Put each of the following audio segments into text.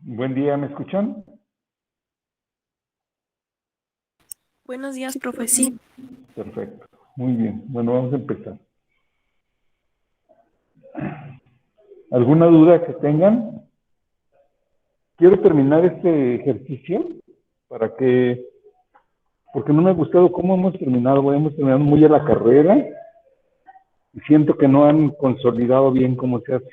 Buen día, ¿me escuchan? Buenos días, profe. Sí. Perfecto, muy bien. Bueno, vamos a empezar. ¿Alguna duda que tengan? Quiero terminar este ejercicio porque no me ha gustado cómo hemos terminado. Hemos terminado muy a la carrera y siento que no han consolidado bien cómo se hace.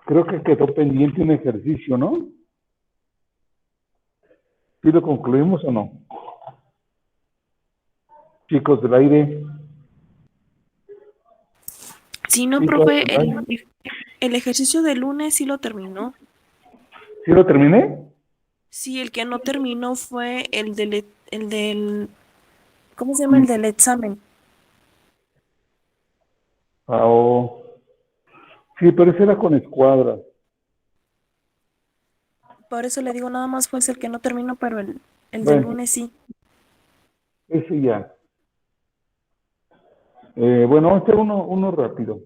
Creo que quedó pendiente un ejercicio, ¿no? ¿Sí lo concluimos o no? Chicos del aire. Sí, no, Chicos profe, del aire. el ejercicio del lunes sí lo terminó. ¿Sí lo terminé? Sí, el que no terminó fue el del, ¿cómo se llama? El del examen. Ah, oh. Sí, pero ese era con escuadras. Por eso le digo, nada más fue ese el que no terminó, pero el del Bueno, lunes sí. ese ya. Bueno, vamos a hacer uno rápido.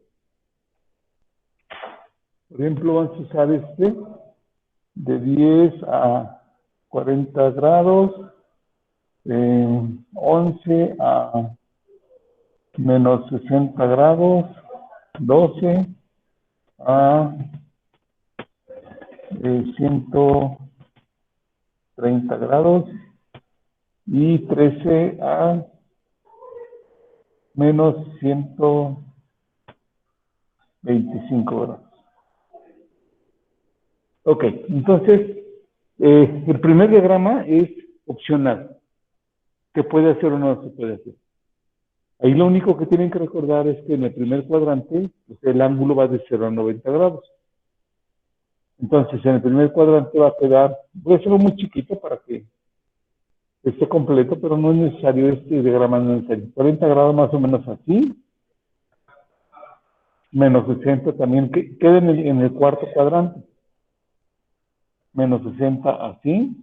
Por ejemplo, vamos a usar este de 10 a 40 grados, 11 a menos 60 grados, 12 a 130 grados y 13 a menos 125 grados. Ok, entonces, el primer diagrama es opcional. ¿Se puede hacer o no se puede hacer? Ahí lo único que tienen que recordar es que en el primer cuadrante, pues el ángulo va de 0 a 90 grados. Entonces, en el primer cuadrante va a quedar, voy a hacerlo muy chiquito para que esté completo, pero no es necesario, este diagrama no es necesario. 40 grados más o menos así, menos 60 también, que queda en el cuarto cuadrante. Menos 60 así.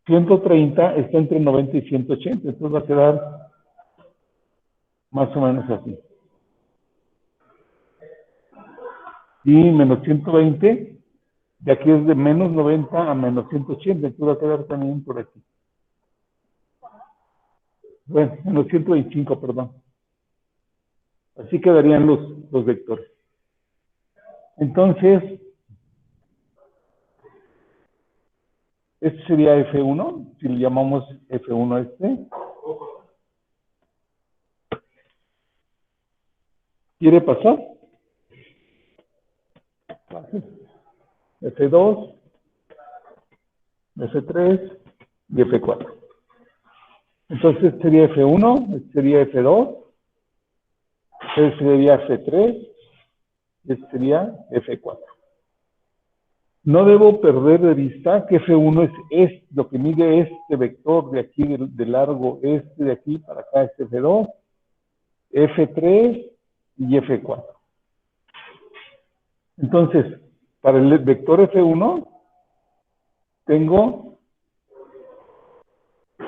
130 está entre 90 y 180, entonces va a quedar más o menos así. Y menos 120, de aquí es de menos 90 a menos 180, entonces va a quedar también por aquí. Bueno, menos 125, perdón. Así quedarían los vectores. Entonces, este sería F1, si le llamamos F1 a este. ¿Quiere pasar? F2, F3 y F4. Entonces sería F1, este sería F2, este sería F3, este sería F4. No debo perder de vista que F1 es lo que mide este vector de aquí de largo, este de aquí para acá es F2, F3 y F4. Entonces, para el vector F1 tengo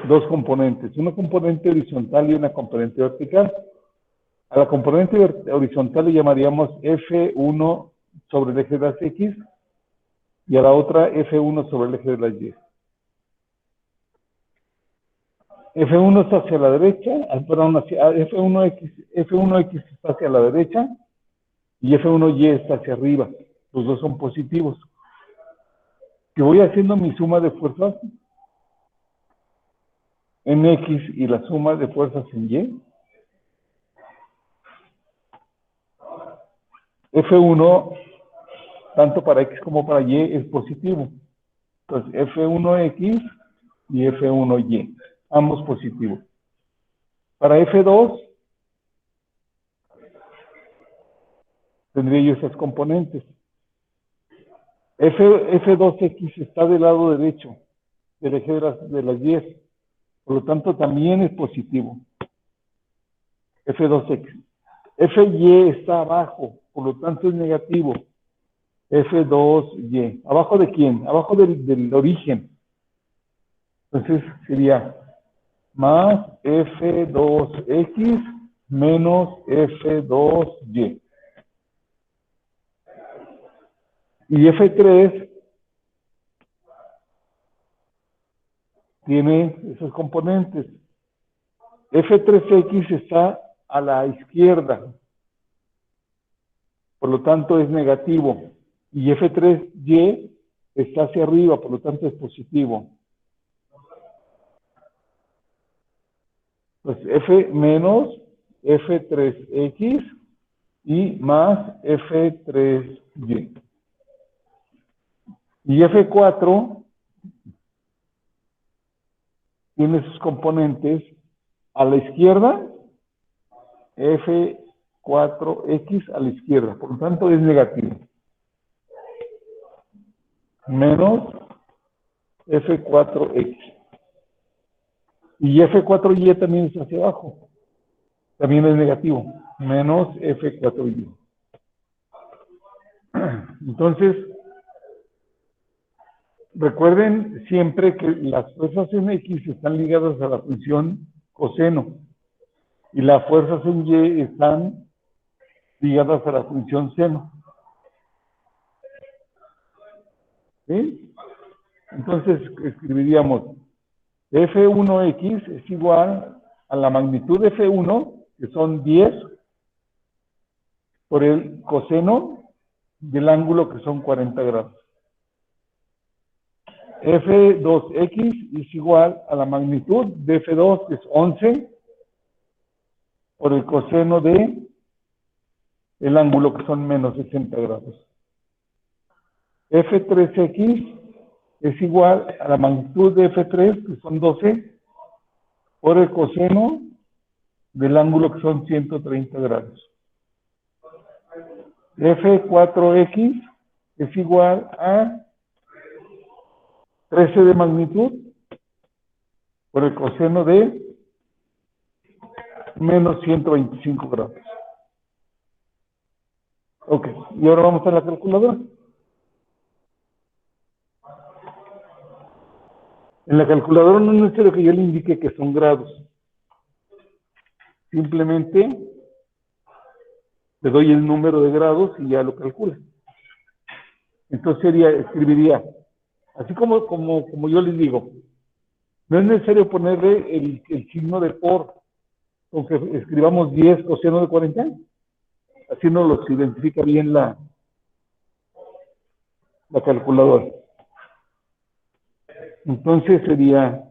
dos componentes, una componente horizontal y una componente vertical. A la componente horizontal le llamaríamos F1 sobre el eje de las X y a la otra F1 sobre el eje de las Y. F1 está hacia la derecha, perdón, F1X está hacia la derecha y F1Y está hacia arriba. Los dos son positivos. Si voy haciendo mi suma de fuerzas, en X y la suma de fuerzas en Y. F1, tanto para X como para Y, es positivo. Entonces, F1X y F1Y, ambos positivos. Para F2, tendría yo esas componentes. F2X está del lado derecho del eje de las Y, por lo tanto también es positivo. F2X. Fy está abajo, por lo tanto es negativo. F2Y. ¿Abajo de quién? Abajo del origen. Entonces sería más F2X menos F2Y. Y F3 tiene esos componentes. F3X está a la izquierda, por lo tanto es negativo. Y F3Y está hacia arriba, por lo tanto es positivo. Pues F menos F3X y más F3Y. Y F4 tiene sus componentes a la izquierda, F4X a la izquierda, por lo tanto es negativo. Menos F4X. Y F4Y también está hacia abajo. También es negativo. Menos F4Y. Entonces, recuerden siempre que las fuerzas en X están ligadas a la función coseno. Y las fuerzas en Y están ligadas a la función seno. ¿Sí? Entonces, escribiríamos F1X es igual a la magnitud de F1, que son 10, por el coseno del ángulo, que son 40 grados. F2X es igual a la magnitud de F2, que es 11, por el coseno de el ángulo, que son menos 60 grados. F3X es igual a la magnitud de F3, que son 12, por el coseno del ángulo, que son 130 grados. F4X es igual a 13 de magnitud por el coseno de menos 125 grados. Ok, y ahora vamos a la calculadora. En la calculadora no es necesario que yo le indique que son grados. Simplemente le doy el número de grados y ya lo calcula. Entonces escribiría, así como yo les digo, no es necesario ponerle el signo de por, aunque escribamos 10 coseno de 40, así nos los identifica bien la calculadora. Entonces sería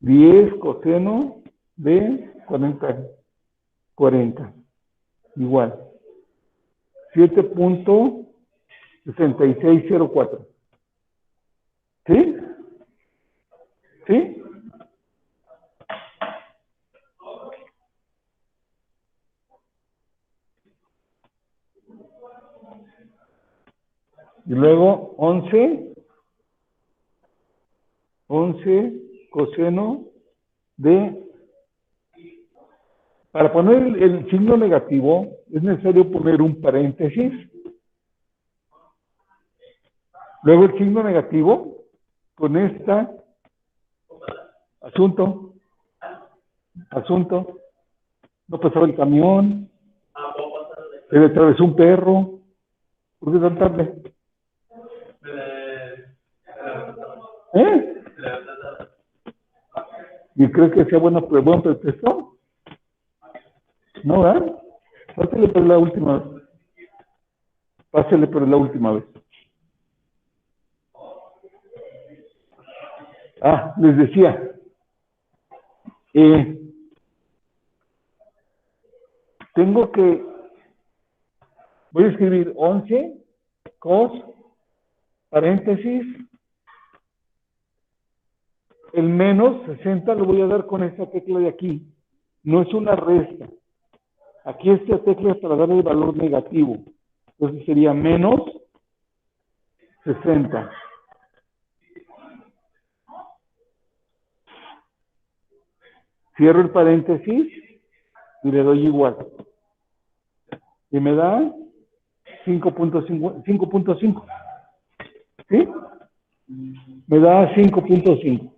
10 coseno de 40, igual 7.6604. ¿Sí? ¿Sí? Y luego 11 coseno de... Para poner el signo negativo es necesario poner un paréntesis. Luego el signo negativo con esta asunto, no pasaba el camión, se le atravesó un perro. ¿Por qué tan tarde? ¿Eh? ¿Y crees que sea buen pretexto? No, ¿verdad? Pásale por la última vez. Pásale por la última vez. Les decía, Tengo que, voy a escribir 11 cos, paréntesis, el menos 60 lo voy a dar con esta tecla de aquí. No es una resta. Aquí esta tecla es para darle el valor negativo. Entonces sería menos 60. Cierro el paréntesis y le doy igual. Y me da 5.5. ¿Sí? Me da 5.5.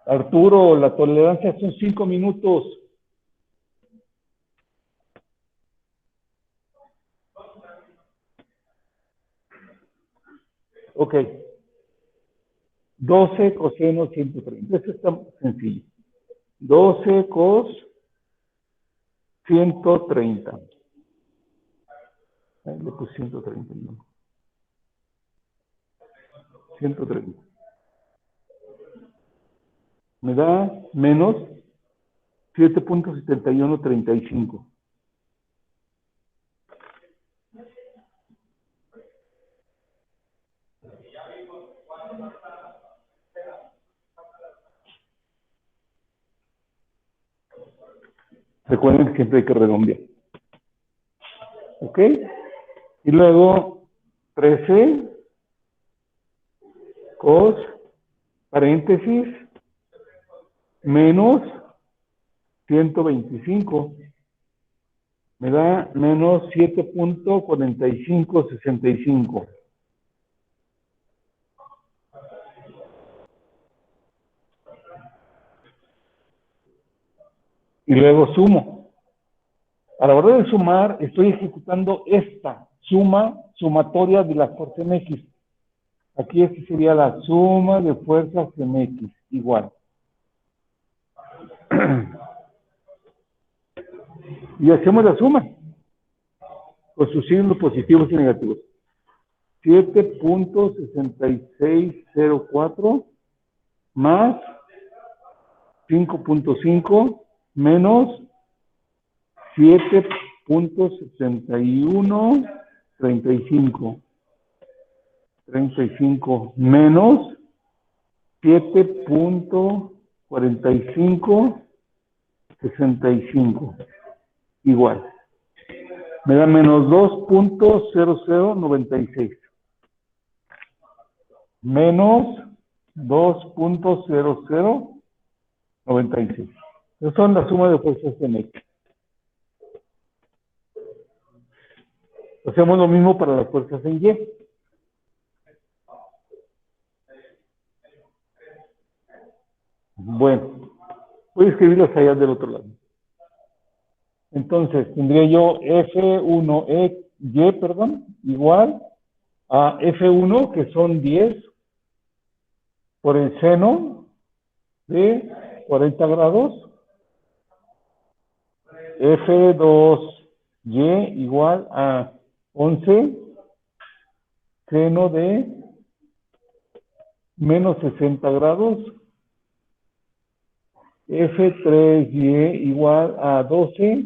Arturo, la tolerancia son 5 minutos. Ok. 12 coseno 130. Eso está sencillo. 12 cos 130. Ahí le puse 130. ¿No? 130. Me da menos 7.7135. Recuerden que siempre hay que redondear. ¿Ok? Y luego 13 cos, paréntesis, menos 125. Me da menos 7.4565. Y luego sumo. A la hora de sumar, estoy ejecutando esta sumatoria de las fuerzas MX. Aquí esta sería la suma de fuerzas MX, igual. Y hacemos la suma con sus signos positivos y negativos. 7.6604 más 5.5 menos 7.6135. 35 menos 7.4565. Igual. Me da menos 2.0096. Menos 2.0096. Esas son la suma de fuerzas MX. Hacemos lo mismo para las fuerzas en Y. Bueno, voy a escribirlas allá del otro lado. Entonces, tendría yo F1Y, igual a F1, que son 10, por el seno de 40 grados. F2Y igual a 11, seno de menos 60 grados. F3Y igual a 12,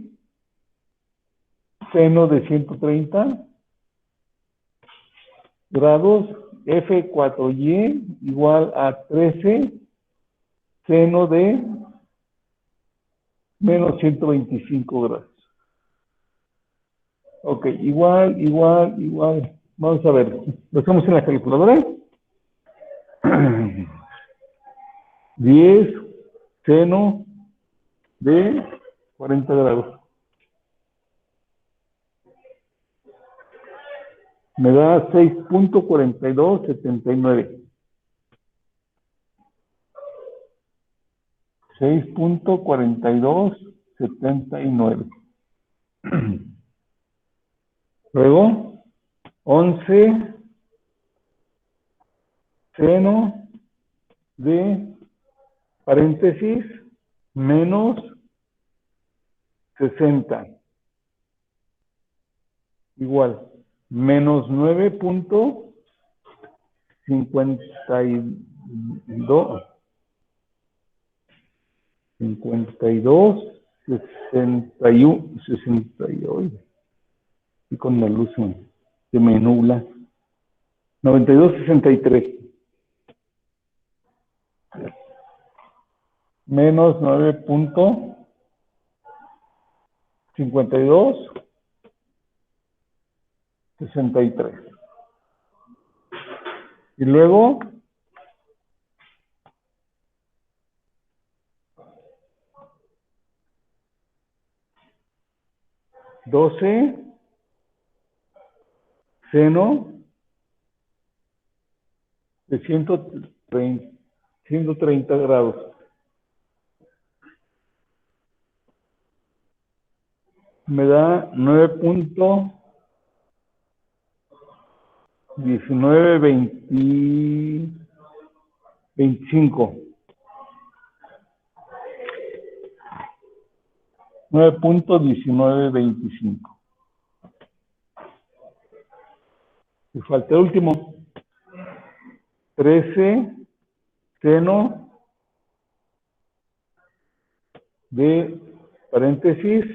seno de 130 grados. F4Y igual a 13, seno de menos 125 grados. Ok, igual. Vamos a ver, lo hacemos en la calculadora. 10 seno de 40 grados. Me da 6.4279. 6.4279. Luego, 11 seno de paréntesis, menos 60. Igual, menos 9.52, 68, y con la luz se me nubla. 92.63. Menos 9.5263. Y luego $12 seno de 130 grados. Me da 9.1925. 9.1925. Y falta el último. 13 seno de paréntesis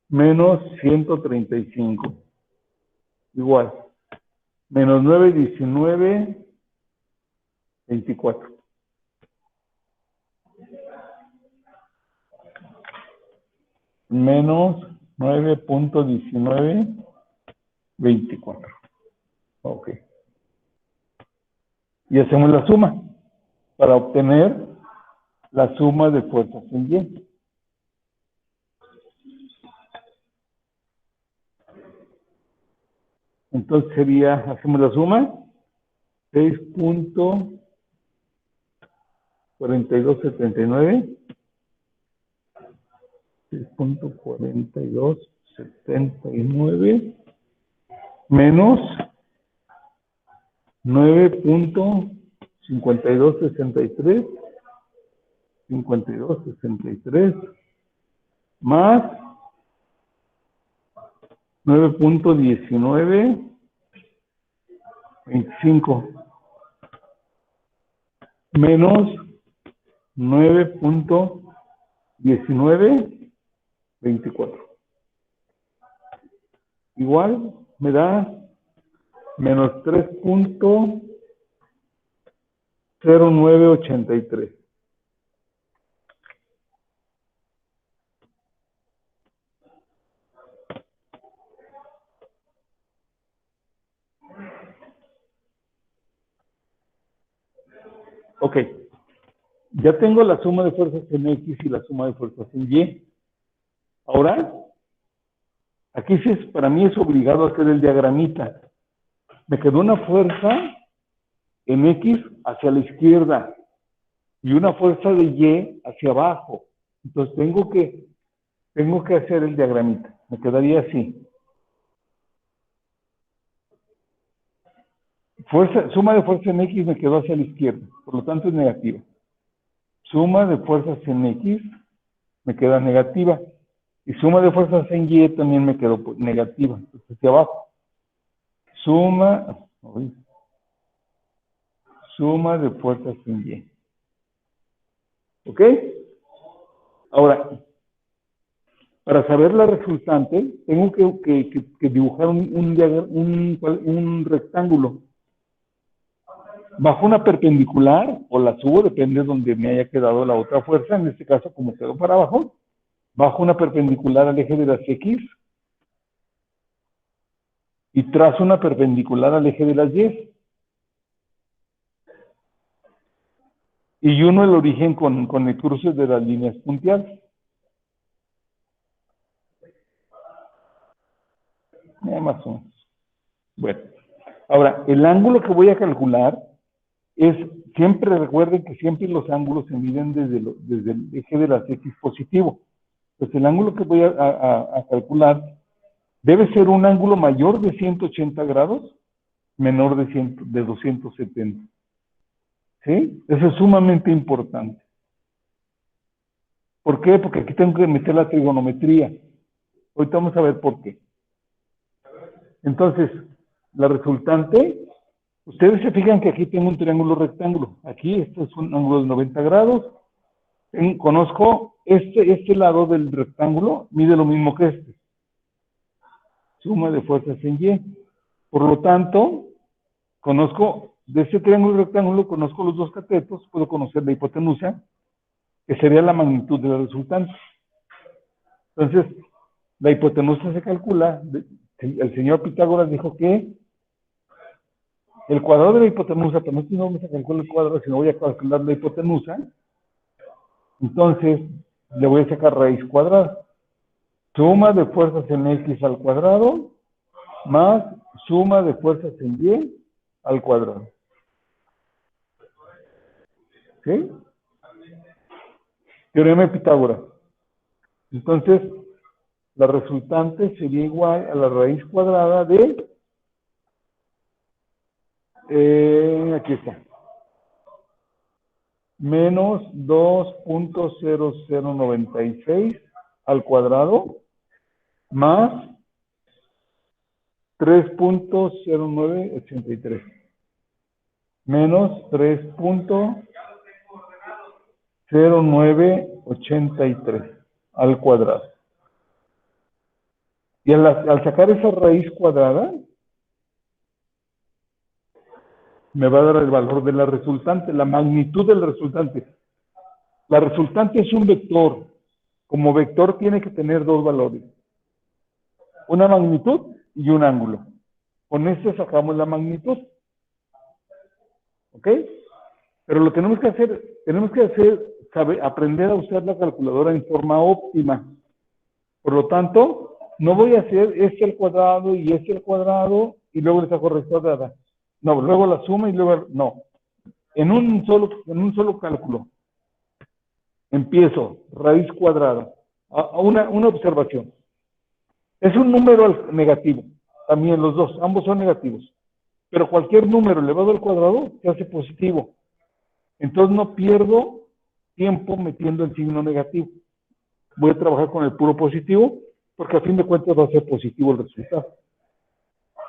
menos 135. Igual. Menos 9.1924. Menos 9.1924. Ok. Y hacemos la suma para obtener la suma de fuerzas en Y. Entonces sería, hacemos la suma, 6.4279. 6.4279 menos 9.5263, 5263 más 9.1925 menos 9.1924. Igual me da menos 3.0983. Ok, ya tengo la suma de fuerzas en X y la suma de fuerzas en Y. Ahora, aquí sí para mí es obligado hacer el diagramita. Me quedó una fuerza en X hacia la izquierda y una fuerza de Y hacia abajo. Entonces tengo que hacer el diagramita. Me quedaría así. Suma de fuerza en X me quedó hacia la izquierda, por lo tanto es negativa. Suma de fuerzas en X me queda negativa. Y suma de fuerzas en Y también me quedó negativa. Entonces hacia abajo. Suma de fuerzas en Y. ¿Ok? Ahora, para saber la resultante, tengo que dibujar un rectángulo. Bajo una perpendicular, o la subo, depende de donde me haya quedado la otra fuerza. En este caso, como quedó para abajo, bajo una perpendicular al eje de las X y trazo una perpendicular al eje de las Y. Y uno el origen con el cruce de las líneas punteadas. Más o menos. Bueno, ahora, el ángulo que voy a calcular es, siempre recuerden que siempre los ángulos se miden desde el eje de las X positivo. Pues el ángulo que voy a calcular debe ser un ángulo mayor de 180 grados, menor de 270. ¿Sí? Eso es sumamente importante. ¿Por qué? Porque aquí tengo que meter la trigonometría. Ahorita vamos a ver por qué. Entonces, la resultante, ustedes se fijan que aquí tengo un triángulo rectángulo. Aquí esto es un ángulo de 90 grados. Conozco este lado del rectángulo, mide lo mismo que este. Suma de fuerzas en Y. Por lo tanto, conozco de este triángulo rectángulo, conozco los dos catetos, puedo conocer la hipotenusa, que sería la magnitud de la resultante. Entonces, la hipotenusa se calcula, el señor Pitágoras dijo que el cuadrado de la hipotenusa, pero no vamos a calcular el cuadrado, sino voy a calcular la hipotenusa, entonces le voy a sacar raíz cuadrada. Suma de fuerzas en X al cuadrado, más suma de fuerzas en Y al cuadrado. ¿Sí? Teorema de Pitágoras. Entonces, la resultante sería igual a la raíz cuadrada de, aquí está, menos 2.0096 al cuadrado, más 3.0983, menos 3.0983 al cuadrado. Y al sacar esa raíz cuadrada, me va a dar el valor de la resultante, la magnitud del resultante. La resultante es un vector. Como vector tiene que tener dos valores. Una magnitud y un ángulo. Con este sacamos la magnitud. ¿Ok? Pero lo tenemos que hacer, aprender a usar la calculadora en forma óptima. Por lo tanto, no voy a hacer este al cuadrado y este al cuadrado y luego le saco raíz cuadrada. No, luego la suma y luego, no. En un solo cálculo, empiezo, raíz cuadrada. Una observación. Es un número negativo. También los dos, ambos son negativos. Pero cualquier número elevado al cuadrado se hace positivo. Entonces no pierdo tiempo metiendo el signo negativo. Voy a trabajar con el puro positivo, porque a fin de cuentas va a ser positivo el resultado.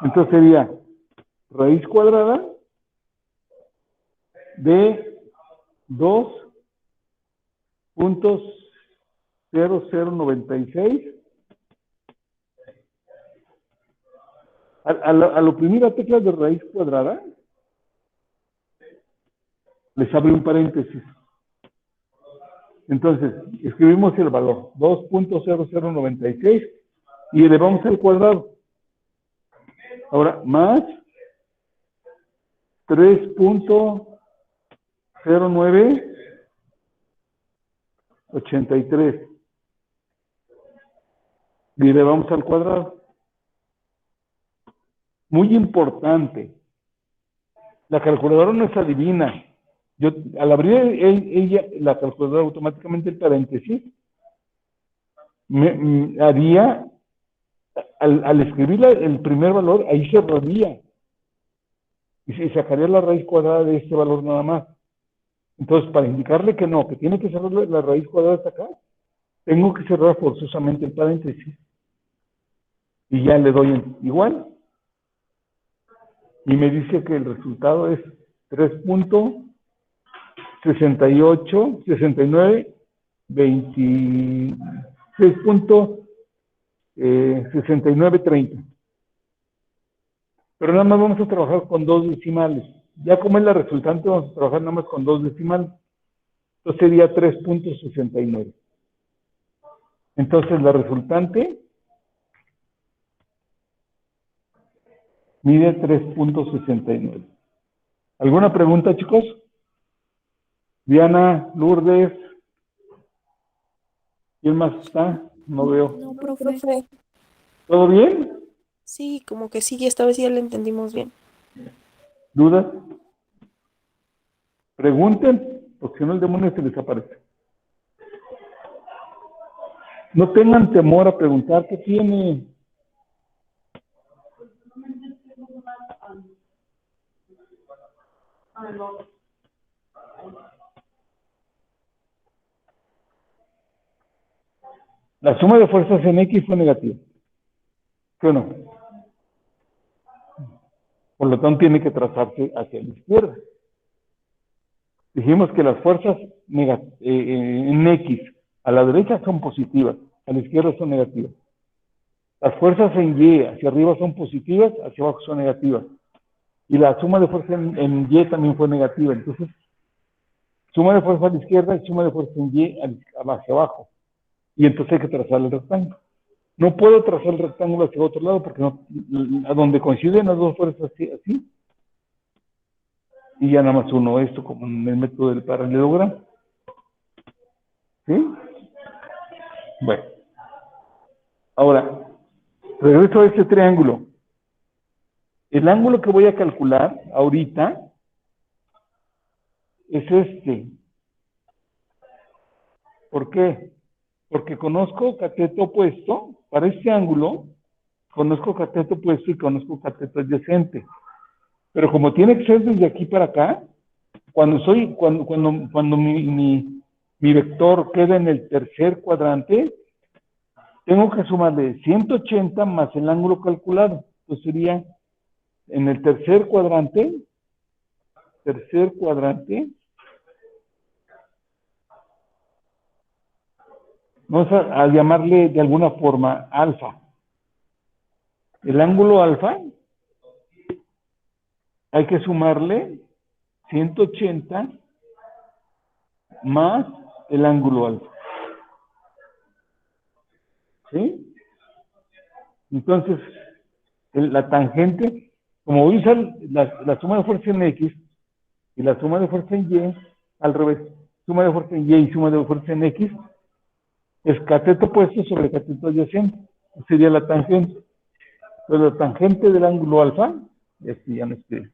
Entonces sería raíz cuadrada de 2.0096. Al oprimir la tecla de raíz cuadrada, les abre un paréntesis. Entonces, escribimos el valor, 2.0096, y elevamos al cuadrado. Ahora, más 3.0983. Y elevamos al cuadrado. Muy importante, la calculadora no es adivina. Yo, al abrir ella, la calculadora automáticamente el paréntesis, haría, al escribir el primer valor, ahí cerraría. Y se sacaría la raíz cuadrada de este valor nada más. Entonces, para indicarle que no, que tiene que cerrar la raíz cuadrada hasta acá, tengo que cerrar forzosamente el paréntesis. Y ya le doy igual. Y me dice que el resultado es 3.68, 69, 6.6930. Pero nada más vamos a trabajar con dos decimales. Ya como es la resultante, vamos a trabajar nada más con dos decimales. Entonces sería 3.69. Entonces la resultante mide 3.69. ¿Alguna pregunta, chicos? Diana, Lourdes, ¿quién más está? No veo. No, profe. ¿Todo bien? Sí, como que sí, esta vez ya lo entendimos bien. ¿Dudas? Pregunten, porque si no el demonio se les aparece. No tengan temor a preguntar qué tiene. La suma de fuerzas en X fue negativa. ¿Sí o no? Por lo tanto, tiene que trazarse hacia la izquierda. Dijimos que las fuerzas en X a la derecha son positivas, a la izquierda son negativas. Las fuerzas en Y hacia arriba son positivas, hacia abajo son negativas. Y la suma de fuerza en Y también fue negativa. Entonces, suma de fuerza a la izquierda y suma de fuerza en Y hacia abajo. Y entonces hay que trazar el rectángulo. No puedo trazar el rectángulo hacia otro lado porque no, a donde coinciden las dos fuerzas así. Y ya nada más uno esto como en el método del paralelogramo. ¿Sí? Bueno. Ahora, regreso a este triángulo. El ángulo que voy a calcular ahorita es este. ¿Por qué? Porque conozco cateto opuesto. Para este ángulo, conozco cateto opuesto y conozco cateto adyacente. Pero como tiene que ser desde aquí para acá, cuando mi vector queda en el tercer cuadrante, tengo que sumarle 180 más el ángulo calculado. Entonces sería en el tercer cuadrante, vamos a llamarle de alguna forma alfa. El ángulo alfa hay que sumarle 180 más el ángulo alfa. ¿Sí? Entonces, la tangente, como voy a usar la suma de fuerza en X y la suma de fuerza en Y, al revés, suma de fuerza en Y y suma de fuerza en X, es cateto opuesto sobre cateto adyacente. Sería la tangente. Pero la tangente del ángulo alfa, este ya no escribe.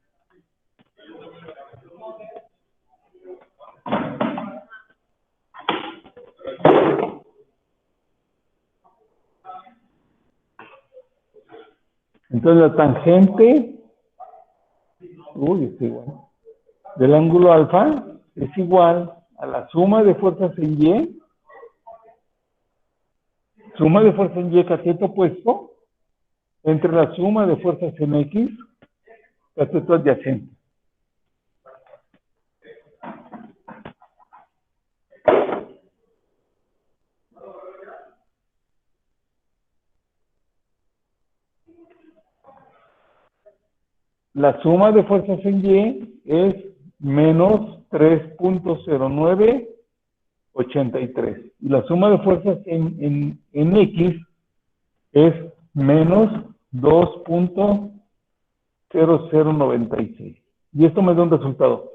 Entonces la tangente, del ángulo alfa es igual a la suma de fuerzas en Y, suma de fuerzas en Y cateto opuesto, entre la suma de fuerzas en X, cateto adyacente. La suma de fuerzas en Y es menos 3.0983. Y la suma de fuerzas en X es menos 2.0096. Y esto me da un resultado.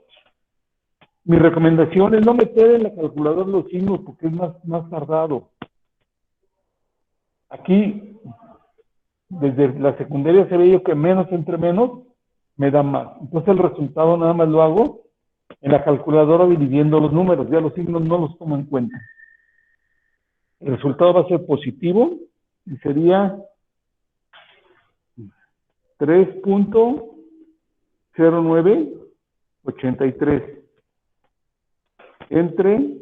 Mi recomendación es no meter en la calculadora los signos porque es más tardado. Aquí, desde la secundaria se ve yo que menos entre menos me da más. Entonces el resultado nada más lo hago en la calculadora dividiendo los números. Ya los signos no los tomo en cuenta. El resultado va a ser positivo y sería 3.0983 entre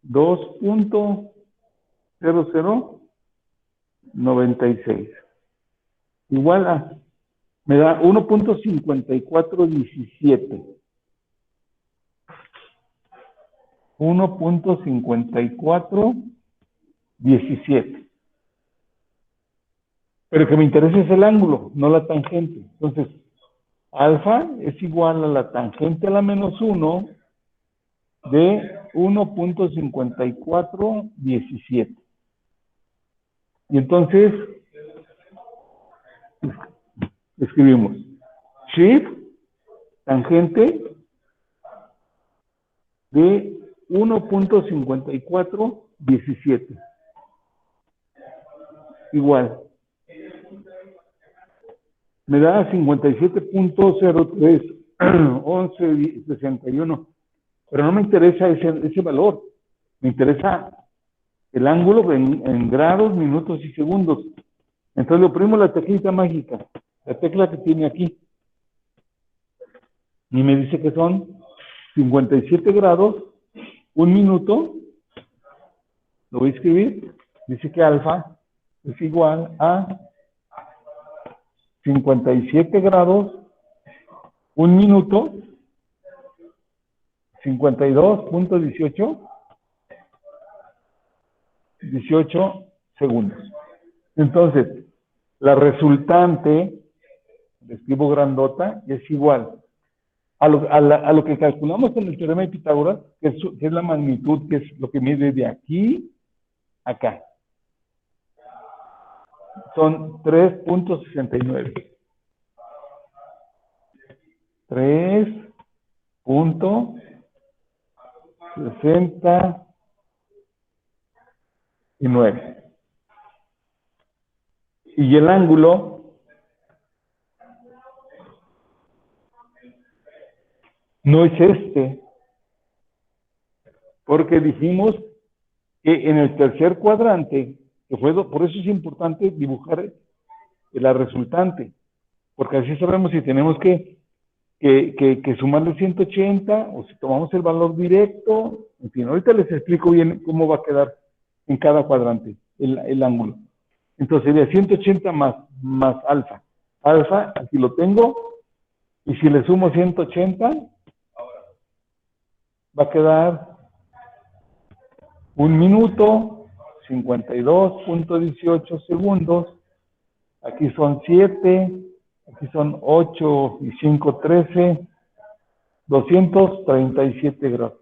2.0096 igual a, me da 1.5417. 1.5417. Pero el que me interesa es el ángulo, no la tangente. Entonces, alfa es igual a la tangente a la menos 1 de 1.5417. Y entonces, escribimos shift tangente de 1.5417 igual. Me da 57.03 1161. Pero no me interesa ese valor. Me interesa el ángulo en grados, minutos y segundos. Entonces le oprimo la teclita mágica, la tecla que tiene aquí. Y me dice que son 57 grados, 1 minuto, Lo voy a escribir. Dice que alfa es igual a 57 grados, 1 minuto, 52.18, 18 segundos. Entonces, la resultante, le escribo grandota, es igual a lo que calculamos con el teorema de Pitágoras, que es la magnitud, que es lo que mide de aquí a acá. Son 3.69. 3.69. Y el ángulo no es este, porque dijimos que en el tercer cuadrante, por eso es importante dibujar la resultante, porque así sabemos si tenemos que sumarle 180 o si tomamos el valor directo. En fin, ahorita les explico bien cómo va a quedar en cada cuadrante el ángulo. Entonces sería 180 más alfa. Alfa, aquí lo tengo, y si le sumo 180, va a quedar 1 minuto, 52.18 segundos. Aquí son 7, aquí son 8 y 5, 13, 237 grados.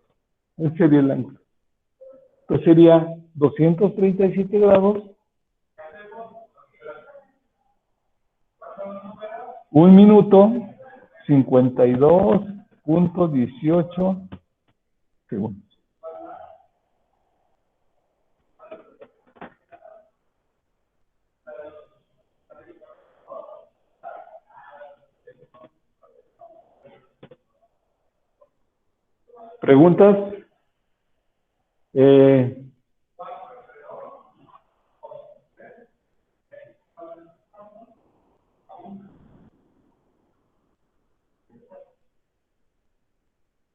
Ese sería el ángulo. Entonces sería 237 grados, 1 minuto, 52.18 segundos. ¿Preguntas?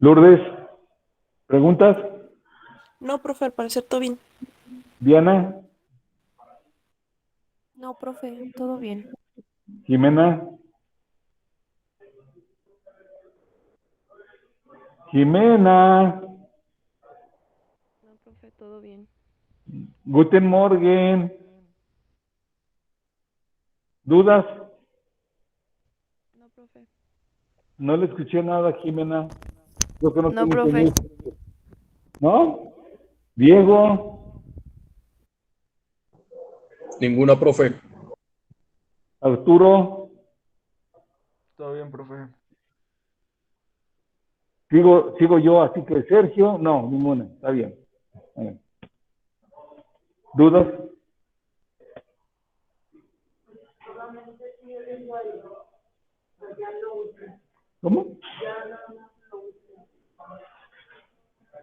Lourdes, ¿preguntas? No, profe, al parecer todo bien. Diana, No, profe, todo bien. Jimena, Jimena, No, profe, todo bien. Guten Morgen. ¿Dudas? No, profe. No le escuché nada, Jimena. Creo que no No, tengo profe. internet. ¿No? Diego, Ninguna, profe. Arturo, Todo bien, profe. sigo yo, así que Sergio, no, ninguna, está bien. ¿Dudas? ¿Cómo?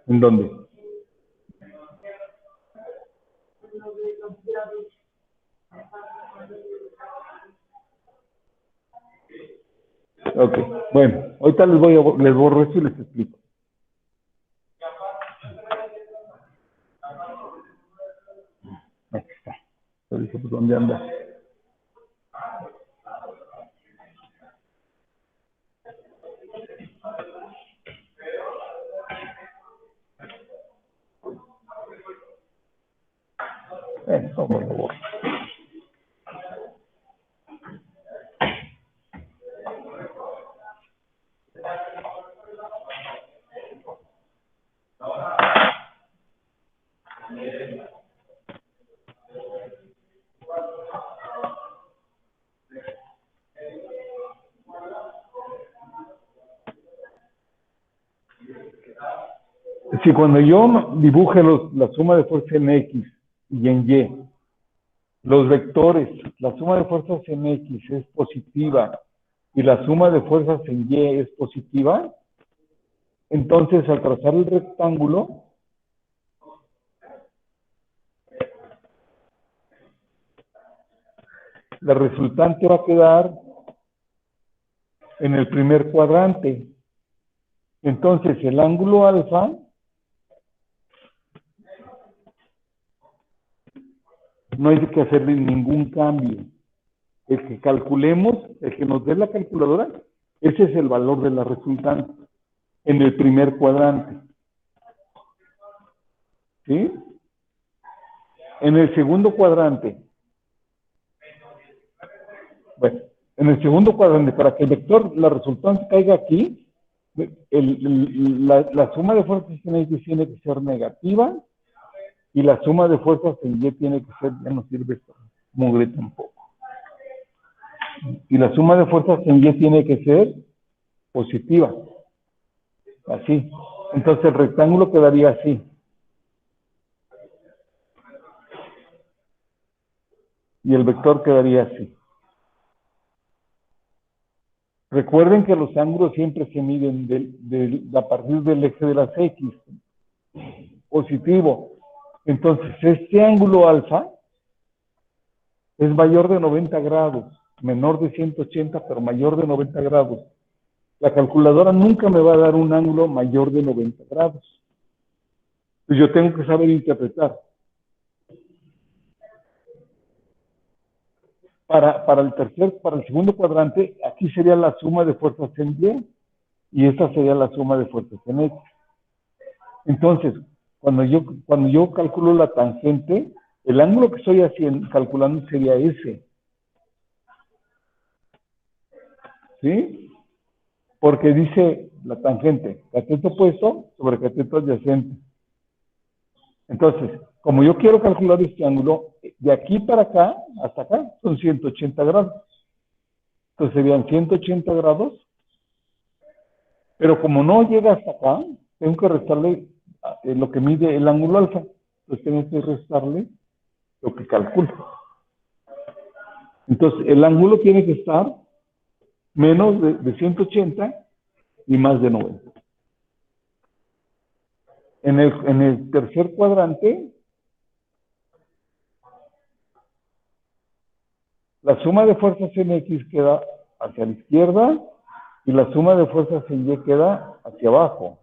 ¿En dónde? Ok, bueno, ahorita les borro esto y les explico. Aquí está. Yo dije, pues, ¿dónde anda? ¿Cómo lo borro? Si cuando yo dibuje la suma de fuerza en X y en Y, los vectores, la suma de fuerzas en X es positiva y la suma de fuerzas en Y es positiva, entonces al trazar el rectángulo, la resultante va a quedar en el primer cuadrante. Entonces el ángulo alfa No hay que hacerle ningún cambio. El que calculemos, el que nos dé la calculadora, ese es el valor de la resultante en el primer cuadrante. ¿Sí? En el segundo cuadrante, bueno, en el segundo cuadrante, para que el vector, la resultante caiga aquí, la suma de fuerzas en X tiene que ser negativa y la suma de fuerzas en Y tiene que ser, ya no sirve esto, mugre tampoco. Y la suma de fuerzas en Y tiene que ser positiva. Así. Entonces el rectángulo quedaría así. Y el vector quedaría así. Recuerden que los ángulos siempre se miden a partir del eje de las X. Positivo. Entonces, este ángulo alfa es mayor de 90 grados, menor de 180, pero mayor de 90 grados. La calculadora nunca me va a dar un ángulo mayor de 90 grados. Pues yo tengo que saber interpretar. Para el segundo cuadrante, aquí sería la suma de fuerzas en Y esta sería la suma de fuerzas en X. Entonces, cuando yo calculo la tangente, el ángulo que estoy calculando sería ese. ¿Sí? Porque dice la tangente, cateto opuesto sobre cateto adyacente. Entonces, como yo quiero calcular este ángulo, de aquí para acá, hasta acá, son 180 grados. Entonces serían 180 grados, pero como no llega hasta acá, tengo que restarle lo que mide el ángulo alfa. Entonces tengo que restarle lo que calculo. Entonces, el ángulo tiene que estar menos de 180 y más de 90. En el tercer cuadrante, la suma de fuerzas en X queda hacia la izquierda y la suma de fuerzas en Y queda hacia abajo.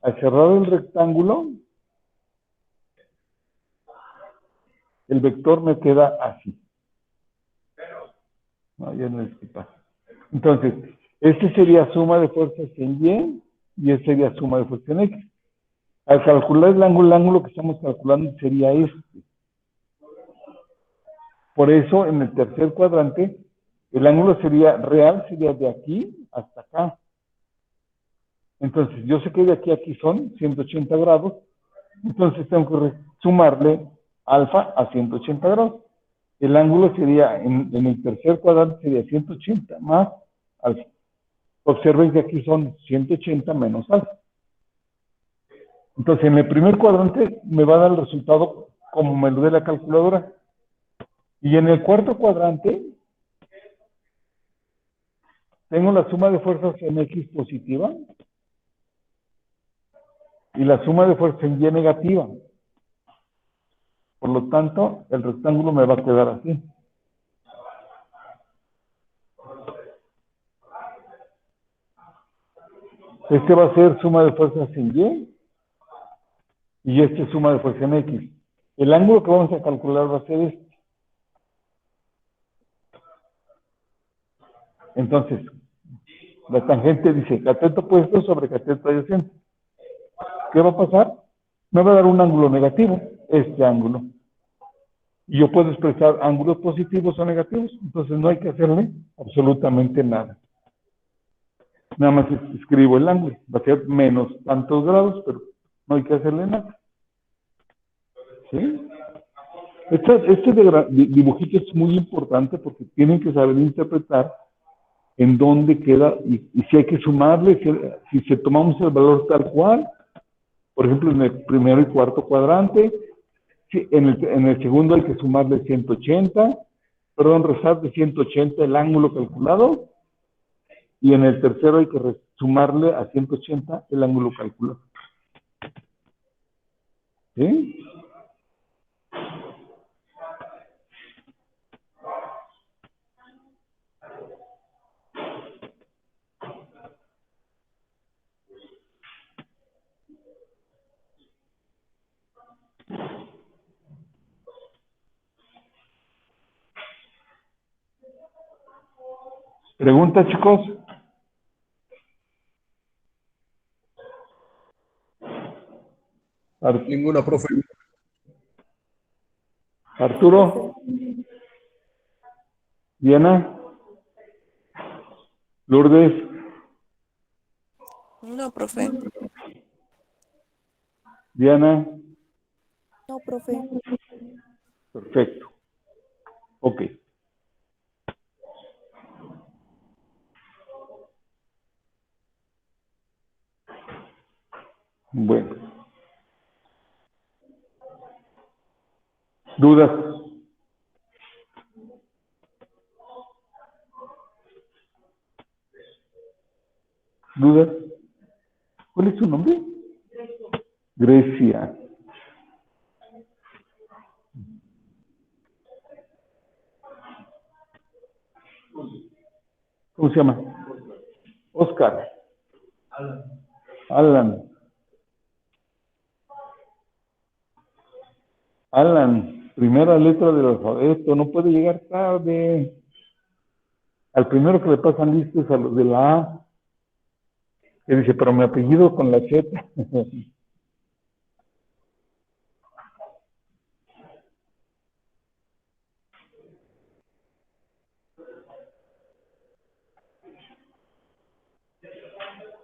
Al cerrar el rectángulo, el vector me queda así. No, ya no es que pasa. Entonces, este sería suma de fuerzas en Y este sería suma de fuerzas en X. Al calcular el ángulo que estamos calculando sería este. Por eso, en el tercer cuadrante, el ángulo real sería de aquí hasta acá. Entonces, yo sé que de aquí a aquí son 180 grados. Entonces, tengo que sumarle alfa a 180 grados. El ángulo sería, en el tercer cuadrante, sería 180 más alfa. Observen que aquí son 180 menos alfa. Entonces, en el primer cuadrante me va a dar el resultado como me lo dé la calculadora. Y en el cuarto cuadrante, tengo la suma de fuerzas en X positiva y la suma de fuerzas en Y negativa. Por lo tanto, el rectángulo me va a quedar así. Este va a ser suma de fuerzas en y este es suma de fuerzas en X. El ángulo que vamos a calcular va a ser este. Entonces, la tangente dice cateto opuesto sobre cateto adyacente. ¿Qué va a pasar? Me va a dar un ángulo negativo, este ángulo. Y yo puedo expresar ángulos positivos o negativos, entonces no hay que hacerle absolutamente nada. Nada más escribo el ángulo, va a ser menos tantos grados, pero no hay que hacerle nada. ¿Sí? Este dibujito es muy importante porque tienen que saber interpretar en dónde queda y si hay que sumarle, si se tomamos el valor tal cual, por ejemplo, en el primero y cuarto cuadrante, en el segundo hay que sumarle 180, restar de 180 el ángulo calculado, y en el tercero hay que sumarle a 180 el ángulo calculado. ¿Sí? ¿Preguntas, chicos? Ninguna, profe. Arturo, Diana, Lourdes, No, profe. Diana, No, profe. perfecto. Ok. Bueno. ¿Dudas? ¿Dudas? ¿Cuál es su nombre? Grecia. ¿Cómo se llama? Oscar. Alan. Alan, primera letra del alfabeto, no puede llegar tarde. Al primero que le pasan listos a los de la A. Que dice, pero mi apellido con la Z.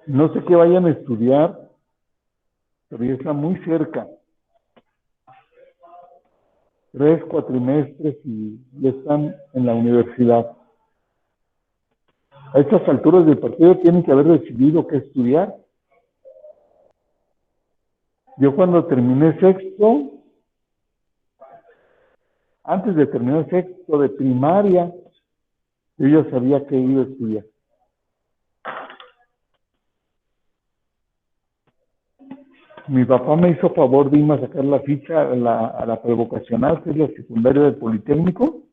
No sé qué vayan a estudiar, pero ya está muy cerca. 3 cuatrimestres y ya están en la universidad. A estas alturas del partido tienen que haber decidido qué estudiar. Yo cuando terminé sexto, antes de terminar sexto de primaria, yo ya sabía qué iba a estudiar. Mi papá me hizo favor de irme a sacar la ficha a la prevocacional, que es la secundaria del Politécnico,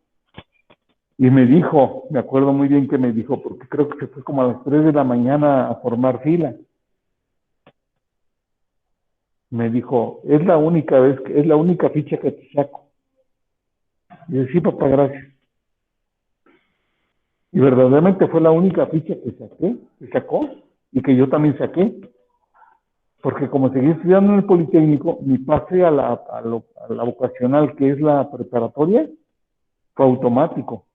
y me dijo, me acuerdo muy bien que me dijo, porque creo que se fue como a las 3 de la mañana a formar fila. Me dijo, es la única vez, es la única ficha que te saco. Y yo, sí, papá, gracias. Y verdaderamente fue la única ficha que sacó, y que yo también saqué. Porque como seguí estudiando en el Politécnico, mi pase a la vocacional, que es la preparatoria, fue automático.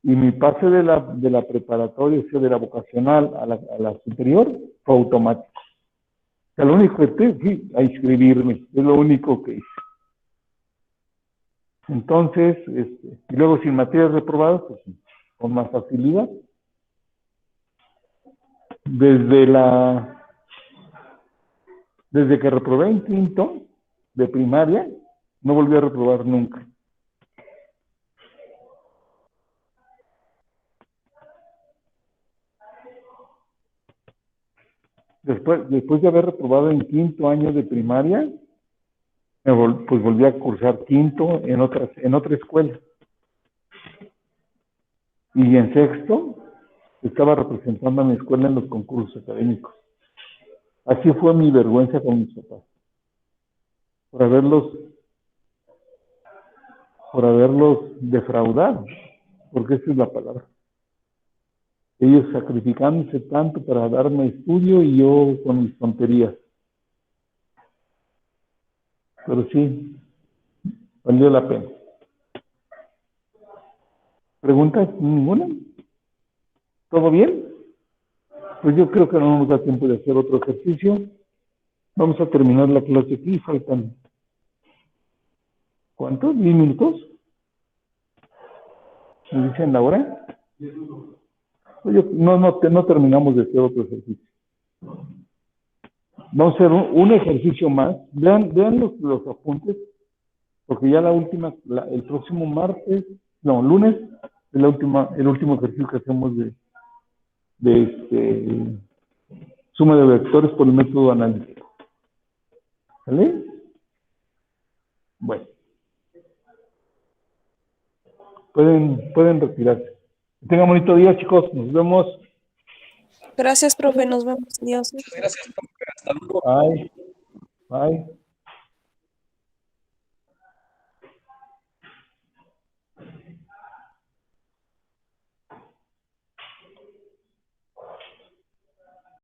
Y mi pase de la preparatoria, o sea, de la vocacional a la superior, fue automático. O sea, lo único que fui a inscribirme, es lo único que hice. Entonces, y luego sin materias reprobadas, pues con más facilidad. Desde que reprobé en quinto de primaria, no volví a reprobar nunca. Después de haber reprobado en quinto año de primaria, pues volví a cursar quinto en otra escuela. Y en sexto, estaba representando a mi escuela en los concursos académicos. Así fue mi vergüenza con mis papás. Por haberlos defraudado, porque esa es la palabra. Ellos sacrificándose tanto para darme estudio y yo con mis tonterías. Pero sí, valió la pena. ¿Preguntas? ¿Ninguna? ¿Todo bien? Pues yo creo que no nos da tiempo de hacer otro ejercicio. Vamos a terminar la clase aquí. Faltan, ¿cuántos? ¿10 minutos? ¿Me dicen la hora? Pues no terminamos de hacer otro ejercicio. Vamos a hacer un ejercicio más. Vean los apuntes, porque ya el próximo lunes, es el último ejercicio que hacemos de suma de vectores por el método analítico. ¿Vale? Bueno. Pueden retirarse. Que tengan bonito día, chicos. Nos vemos. Gracias, profe. Nos vemos. Adiós. Gracias, profe. Hasta luego. Bye. Bye.